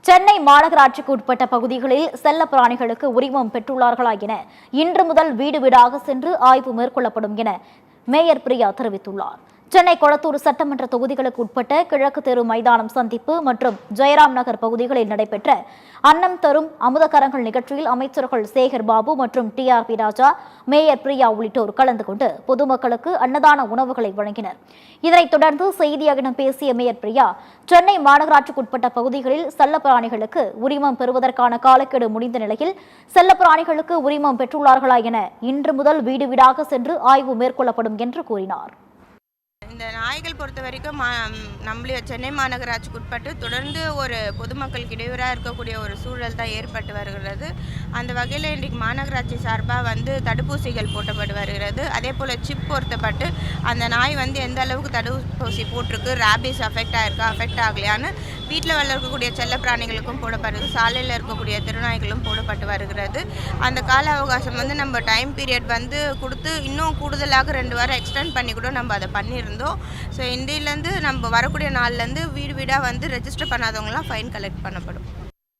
சென்னை மாநகராட்சிக்கு உட்பட்ட பகுதிகளில் செல்ல பிராணிகளுக்கு உரிமம் பெற்றுள்ளார்களா என இன்று முதல் வீடு வீடாக சென்று ஆய்வு மேற்கொள்ளப்படும் என மேயர் பிரியா தெரிவித்துள்ளார். சென்னை கொளத்தூர் சட்டமன்ற தொகுதிகளுக்கு உட்பட்ட கிழக்கு தெரு மைதானம் சந்திப்பு மற்றும் ஜெயராம் நகர் பகுதிகளில் நடைபெற்ற அன்னம் தரும் அமுதக்கரங்கள் நிகழ்ச்சியில் அமைச்சர்கள் சேகர் பாபு மற்றும் TRP ராஜா, மேயர் பிரியா உள்ளிட்டோர் கலந்து கொண்டு பொதுமக்களுக்கு அன்னதான உணவுகளை வழங்கினர். இதனைத் தொடர்ந்து செய்தியாளர்களிடம் பேசிய மேயர் பிரியா, சென்னை மாநகராட்சிக்குட்பட்ட பகுதிகளில் செல்லப்பிராணிகளுக்கு உரிமம் பெறுவதற்கான காலக்கெடு முடிந்த நிலையில் செல்லப்பிராணிகளுக்கு உரிமம் பெற்றுள்ளார்களா என இன்று முதல் வீடு வீடாக சென்று ஆய்வு மேற்கொள்ளப்படும் என்று கூறினார். இந்த நாய்கள் பொறுத்த வரைக்கும் நம்மளே சென்னை மாநகராட்சிக்கு உட்பட்டு தொடர்ந்து ஒரு பொதுமக்களுக்கு இடையூறாக இருக்கக்கூடிய ஒரு சூழல் தான் ஏற்பட்டு வருகிறது. அந்த வகையில் இன்றைக்கு மாநகராட்சி சார்பாக தடுப்பூசிகள் போட்டப்பட்டு வருகிறது. அதே போல் சிப் பொருத்தப்பட்டு அந்த நாய் எந்த அளவுக்கு தடுப்பூசி போட்டிருக்கு, ரேபிஸ் அஃபெக்ட் ஆகிருக்கா அஃபெக்ட் ஆகலையான்னு வீட்டில் வளர்க்கக்கூடிய செல்ல பிராணிகளுக்கும் போடப்படுது, சாலையில் இருக்கக்கூடிய திருநாய்களும் போடப்பட்டு வருகிறது. அந்த கால அவகாசம் நம்ம டைம் பீரியட் கொடுத்து இன்னும் கூடுதலாக 2 வாரம் எக்ஸ்டெண்ட் பண்ணி கூட நம்ம அதை பண்ணியிருந்தோம். ஸோ இந்தியிலேருந்து நம்ம வரக்கூடிய நாள்லேருந்து வீடு வீடாக ரெஜிஸ்டர் பண்ணாதவங்களாம் ஃபைன் கலெக்ட் பண்ணப்படும்.